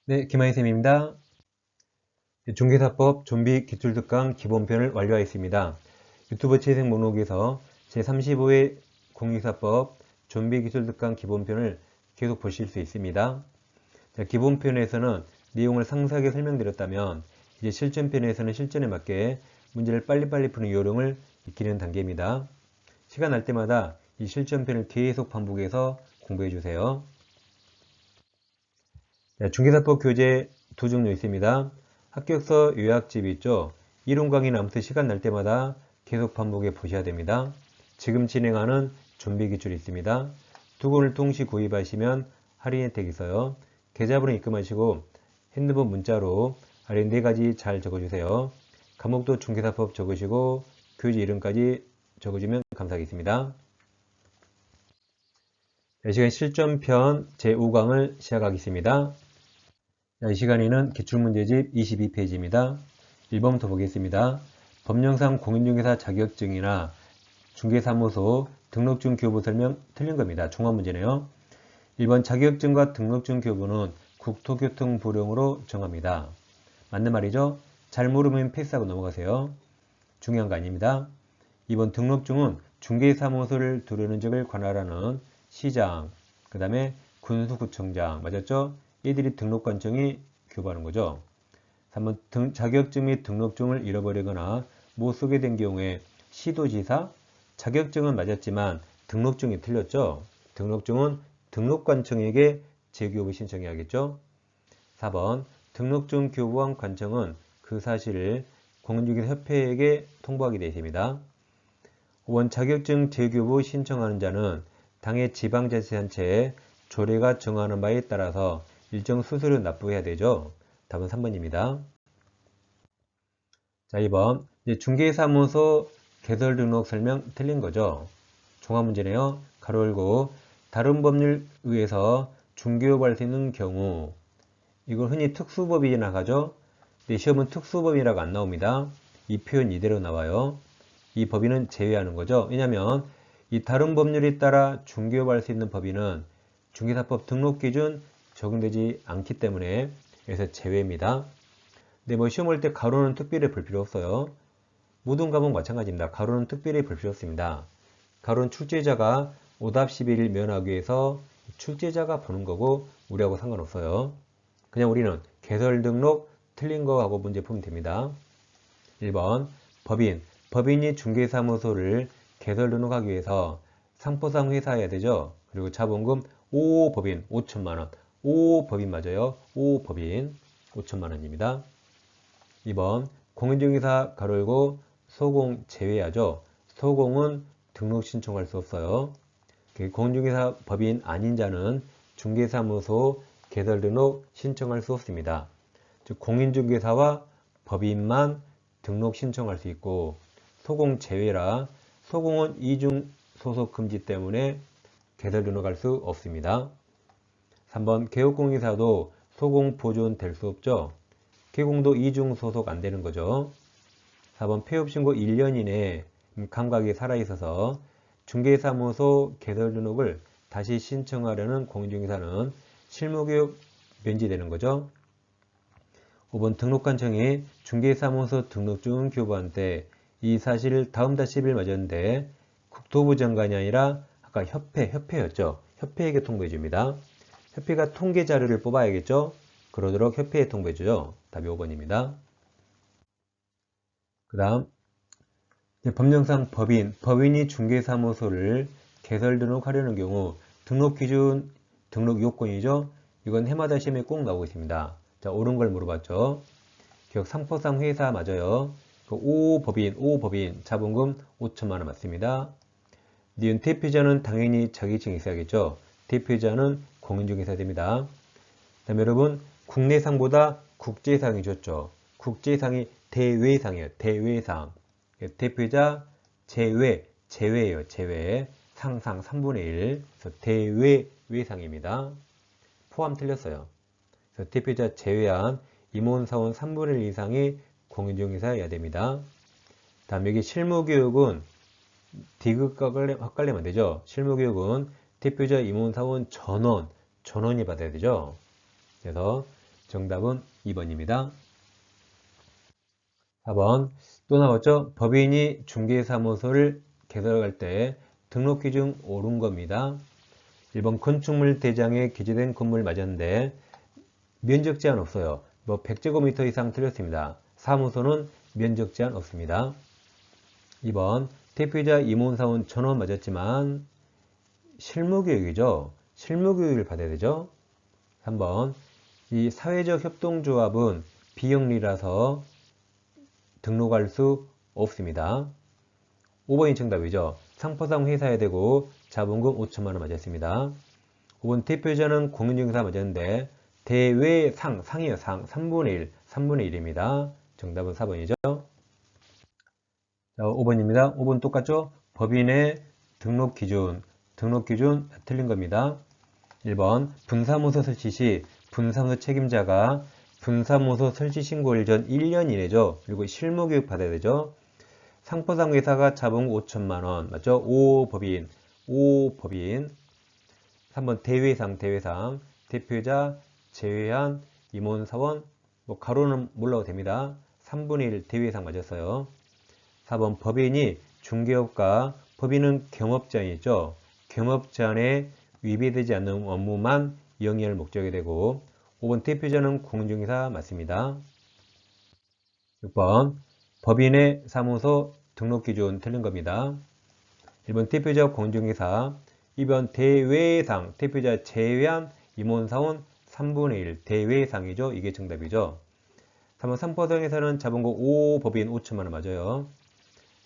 네, 김하희 쌤입니다. 중개사법 좀비 기출특강 기본편을 완료하였습니다. 유튜브 재생 목록에서 제35회 공인사법 좀비 기출특강 기본편을 계속 보실 수 있습니다. 자, 기본편에서는 내용을 상세하게 설명드렸다면 이제 실전편에서는 실전에 맞게 문제를 빨리빨리 푸는 요령을 익히는 단계입니다. 시간 날 때마다 이 실전편을 계속 반복해서 공부해 주세요. 중개사법 교재 두 종류 있습니다. 합격서 요약집이 있죠. 이론 강의는 아무튼 시간 날 때마다 계속 반복해 보셔야 됩니다. 지금 진행하는 좀비 기출이 있습니다. 두 권을 동시 구입하시면 할인 혜택이 있어요. 계좌번호 입금하시고 핸드폰 문자로 아래 네 가지 잘 적어주세요. 과목도 중개사법 적으시고 교재 이름까지 적어주면 감사하겠습니다. 이 시간 실전편 제5강을 시작하겠습니다. 이 시간에는 기출문제집 22페이지입니다. 1번부터 보겠습니다. 법령상 공인중개사 자격증이나 중개사무소 등록증 교부 설명 틀린 겁니다. 종합문제네요. 1번 자격증과 등록증 교부는 국토교통부령으로 정합니다. 맞는 말이죠? 잘 모르면 패스하고 넘어가세요. 중요한 거 아닙니다. 2번 등록증은 중개사무소를 두르는 적을 관할하는 시장, 그 다음에 군수구청장, 맞았죠? 얘들이 등록관청이 교부하는 거죠. 3번 자격증 및 등록증을 잃어버리거나 못 쓰게 된 경우에 시도지사, 자격증은 맞았지만 등록증이 틀렸죠. 등록증은 등록관청에게 재교부 신청해야겠죠. 4번 등록증 교부한 관청은 그 사실을 공인중개사협회에게 통보하게 되어 있습니다. 5번 자격증 재교부 신청하는 자는 당의 지방자치단체에 조례가 정하는 바에 따라서 일정 수수료 납부해야 되죠. 답은 3번입니다. 자, 2번 중개사무소 개설 등록 설명 틀린 거죠. 종합문제네요. 가로 열고 다른 법률 의해서 중개업할 수 있는 경우 이걸 흔히 특수법이 나가죠. 근데 시험은 특수법이라고 안 나옵니다. 이 표현 이대로 나와요. 이 법인은 제외하는 거죠. 왜냐하면 이 다른 법률에 따라 중개업할 수 있는 법인은 중개사법 등록기준 적용되지 않기 때문에 여기서 제외입니다. 근데 뭐 시험 볼 때 가로는 특별히 볼 필요 없어요. 모든 과목 마찬가지입니다. 가로는 특별히 볼 필요 없습니다. 가로는 출제자가 오답 11일 면하기 위해서 출제자가 보는 거고 우리하고 상관없어요. 그냥 우리는 개설 등록 틀린 거하고 문제 풀면 됩니다. 1번 법인이 중개사무소를 개설 등록하기 위해서 상포상 회사해야 되죠. 그리고 자본금 5법인 5천만원 5법인 맞아요. 5법인 5천만원입니다. 2번 공인중개사 가로 열고 소공 제외하죠. 소공은 등록 신청할 수 없어요. 공인중개사 법인 아닌 자는 중개사무소 개설 등록 신청할 수 없습니다. 즉 공인중개사와 법인만 등록 신청할 수 있고 소공 제외라 소공은 이중 소속 금지 때문에 개설 등록할 수 없습니다. 3번 개업공인사도 소공 보존될 수 없죠. 개공도 이중 소속 안 되는 거죠. 4번 폐업신고 1년 이내에 감각이 살아있어서 중개사무소 개설 등록을 다시 신청하려는 공인중개사는 실무교육 면제되는 거죠. 5번 등록관청이 중개사무소 등록증 교부한 때 이 사실을 다음 달 10일 맞았는데 국토부 장관이 아니라 아까 협회였죠. 협회에게 통보해 줍니다. 협회가 통계 자료를 뽑아야겠죠. 그러도록 협회에 통보해 주죠. 답이 5번입니다. 그 다음 법령상 법인이 중개사무소를 개설 등록하려는 경우 등록기준, 등록 요건이죠. 이건 해마다 시험에 꼭 나오고 있습니다. 자, 옳은 걸 물어봤죠. 기억 상포상 회사 맞아요. 5법인 자본금 5천만원 맞습니다. 니은 대표자는 당연히 자격증이 있어야겠죠. 대표자는 공인중개사 됩니다. 그 다음에 여러분 국내상보다 국제상이 좋죠. 국제상이 대외상이에요. 대외상. 대표자 제외예요. 제외. 상상 3분의 1. 그래서 대외외상입니다. 포함 틀렸어요. 그래서 대표자 제외한 임원사원 3분의 1 이상이 공인중개사여야 됩니다. 다음 여기 실무교육은 디귿과 헷갈리면 안 되죠. 실무교육은 대표자 임원사원 전원이 받아야 되죠. 그래서 정답은 2번입니다. 4번 또 나왔죠? 법인이 중개사무소를 개설할 때 등록기준 옳은 겁니다. 1번 건축물 대장에 기재된 건물 맞았는데 면적 제한 없어요. 100제곱미터 이상 틀렸습니다. 사무소는 면적 제한 없습니다. 2번 대표이자 임원사원 전원 맞았지만 실무교육이죠. 실무교육을 받아야 되죠. 3번 이 사회적 협동조합은 비영리라서 등록할 수 없습니다. 5번이 정답이죠. 상포상 회사에 되고 자본금 5천만원 맞았습니다. 5번 대표자는 공인중개사 맞았는데 대외상, 상이에요. 상, 3분의 1입니다. 정답은 4번이죠. 자, 5번입니다. 5번 똑같죠? 법인의 등록기준 틀린 겁니다. 1번 분사무소 설치 시 분사무소 책임자가 분사무소 설치 신고일 전 1년 이내죠. 그리고 실무교육 받아야 되죠. 상포상 회사가 자본 5천만원 맞죠? 5법인 3번 대외상 대표자 제외한 임원사원 가로는 몰라도 됩니다. 3분의 1 대외상 맞았어요. 4번 법인이 중개업과 법인은 경업제한이죠. 경업제한에 위배되지 않는 업무만 영위할 목적이 되고 5번 대표자는 공인중개사 맞습니다. 6번 법인의 사무소 등록기준 틀린 겁니다. 1번 대표자 공인중개사 2번 대외상 대표자 제외한 임원사원 3분의 1 대외상이죠. 이게 정답이죠. 3번 상포상에서는 자본금 5법인 5천만원 맞아요.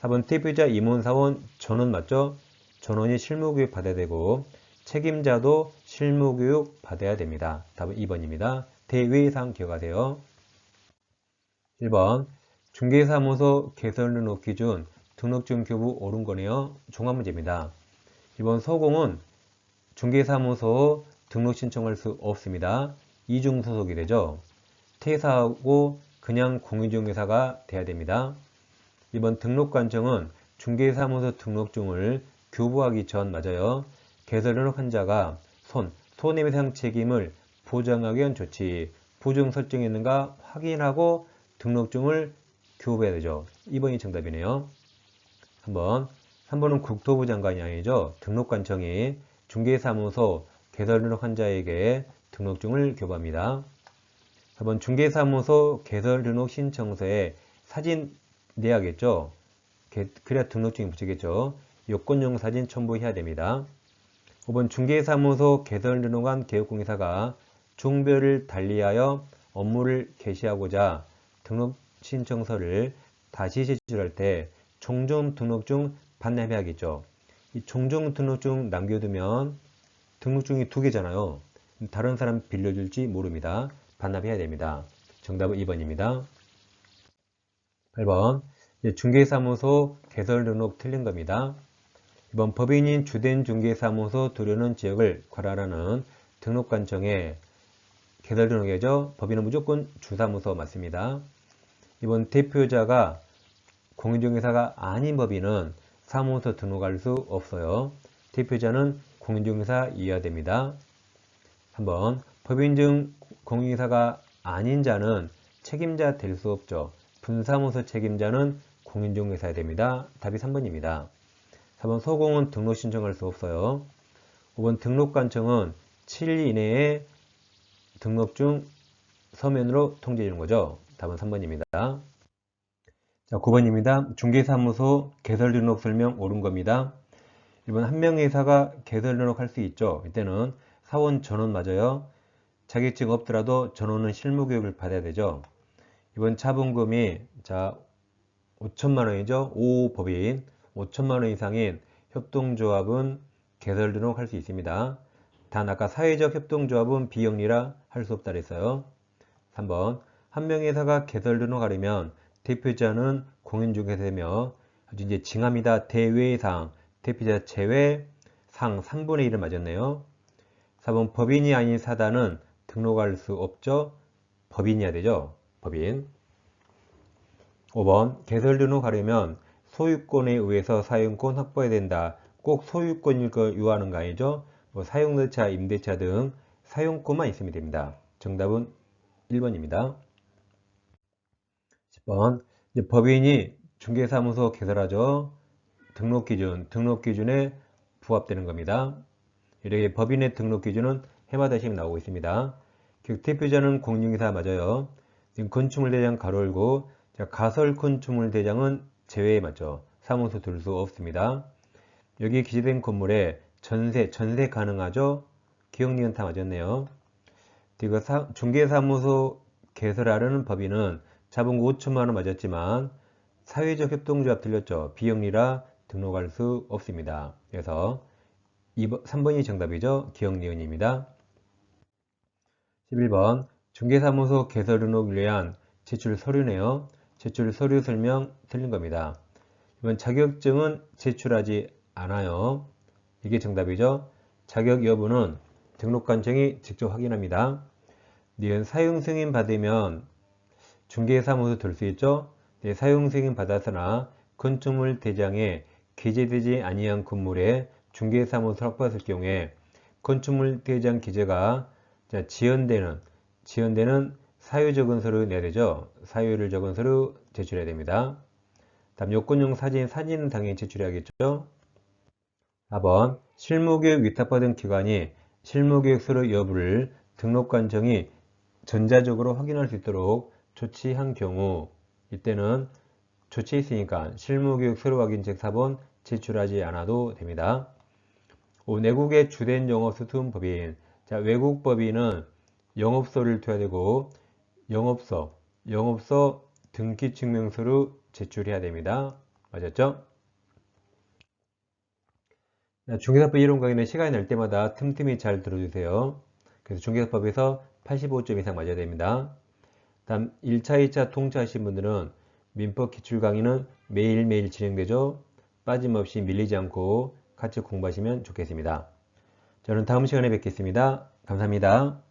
4번 대표자 임원사원 전원 맞죠? 전원이 실무교육 받아야 되고 책임자도 실무교육 받아야 됩니다. 답은 2번입니다. 대외상 기억하세요. 1번 중개사무소 개설 등록 기준 등록증 교부 옳은 거네요. 종합문제입니다. 2번 소공은 중개사무소 등록 신청할 수 없습니다. 이중 소속이 되죠. 퇴사하고 그냥 공인중개사가 돼야 됩니다. 2번 등록관청은 중개사무소 등록증을 교부하기 전 맞아요. 개설 등록한 자가 손해배상 책임을 보장하기 위한 조치, 보증 설정했는가 확인하고 등록증을 교부해야 되죠. 2번이 정답이네요. 3번은 국토부 장관이 아니죠. 등록관청이 중개사무소 개설 등록한 자에게 등록증을 교부합니다. 4번 중개사무소 개설 등록 신청서에 사진 내야겠죠. 그래야 등록증이 붙이겠죠. 요건용 사진 첨부해야 됩니다. 5번 중개사무소 개설 등록한 개업공개사가 종별을 달리하여 업무를 개시하고자 등록 신청서를 다시 제출할 때 종종 등록증 반납해야겠죠. 이 종종 등록증 남겨두면 등록증이 2개잖아요. 다른 사람 빌려줄지 모릅니다. 반납해야 됩니다. 정답은 2번입니다. 8번 중개사무소 개설 등록 틀린 겁니다. 2번 법인인 주된 중개사무소 두려는 지역을 관할하는 등록관청에 개설 등록이죠. 법인은 무조건 주사무소 맞습니다. 2번 대표자가 공인중개사가 아닌 법인은 사무소 등록할 수 없어요. 대표자는 공인중개사 이하됩니다. 3번 법인 중 공인중개사가 아닌 자는 책임자 될 수 없죠. 분사무소 책임자는 공인중개사야 됩니다. 답이 3번입니다. 4번 소공은 등록 신청할 수 없어요. 5번 등록관청은 7일 이내에 등록증 서면으로 통지해 주는 거죠. 답은 3번입니다. 자, 9번입니다. 중개사무소 개설 등록 설명 옳은 겁니다. 1번 한 명의 회사가 개설 등록할 수 있죠. 이때는 사원 전원 맞아요. 자격증 없더라도 전원은 실무교육을 받아야 되죠. 이번 자본금이 5천만 원이죠. 5법인 5천만 원 이상인 협동조합은 개설 등록할 수 있습니다. 단 아까 사회적 협동조합은 비영리라 할 수 없다 그랬어요. 3번 한 명의 회사가 개설 등록하려면 대표자는 공인중개사이며 이제 징합니다. 대외상 대표자 제외 상 3분의 1을 맞았네요. 4번 법인이 아닌 사단은 등록할 수 없죠. 법인이어야 되죠. 법인. 5번 개설 등록하려면 소유권에 의해서 사용권 확보해야 된다. 꼭 소유권일 걸 요하는 거 아니죠. 사용대차, 임대차 등 사용권만 있으면 됩니다. 정답은 1번입니다. 10번. 이제 법인이 중개사무소 개설하죠. 등록기준에 부합되는 겁니다. 이렇게 법인의 등록기준은 해마다 시험 나오고 있습니다. 대표자는 공인중개사 맞아요. 건축물대장 가로 열고, 가설건축물대장은 제외에 맞죠. 사무소 둘 수 없습니다. 여기 기재된 건물에 전세 가능하죠? 기억, 니은 다 맞았네요. 그리고 중개사무소 개설하려는 법인은 자본금 5천만원 맞았지만 사회적 협동조합 들렸죠? 비영리라 등록할 수 없습니다. 그래서 3번이 정답이죠? 기억, 니은입니다. 11번 중개사무소 개설 등록을 위한 제출 서류네요. 제출 서류 설명 틀린 겁니다. 이번 자격증은 제출하지 않아요. 이게 정답이죠. 자격 여부는 등록관청이 직접 확인합니다. 니은 사용 승인 받으면 중개사무소 될 수 있죠. 네, 사용 승인 받았으나 건축물 대장에 기재되지 아니한 건물에 중개사무소 확보했을 경우에 건축물 대장 기재가 지연되는 사유 적은 서류 내야 되죠. 사유를 적은 서류 제출해야 됩니다. 다음 요건용 사진은 당연히 제출해야겠죠. 4번 실무교육 위탁받은 기관이 실무교육 서류 여부를 등록관청이 전자적으로 확인할 수 있도록 조치한 경우 이때는 조치했으니까 실무교육 서류 확인책 4번 제출하지 않아도 됩니다. 5. 내국의 주된 영업소 투은 법인. 외국 법인은 영업소를 둬야 되고 영업소 등기증명서를 제출해야 됩니다. 맞았죠? 중개사법 이론 강의는 시간이 날 때마다 틈틈이 잘 들어주세요. 그래서 중개사법에서 85점 이상 맞아야 됩니다. 다음 1차, 2차 통차하신 분들은 민법 기출 강의는 매일매일 진행되죠. 빠짐없이 밀리지 않고 같이 공부하시면 좋겠습니다. 저는 다음 시간에 뵙겠습니다. 감사합니다.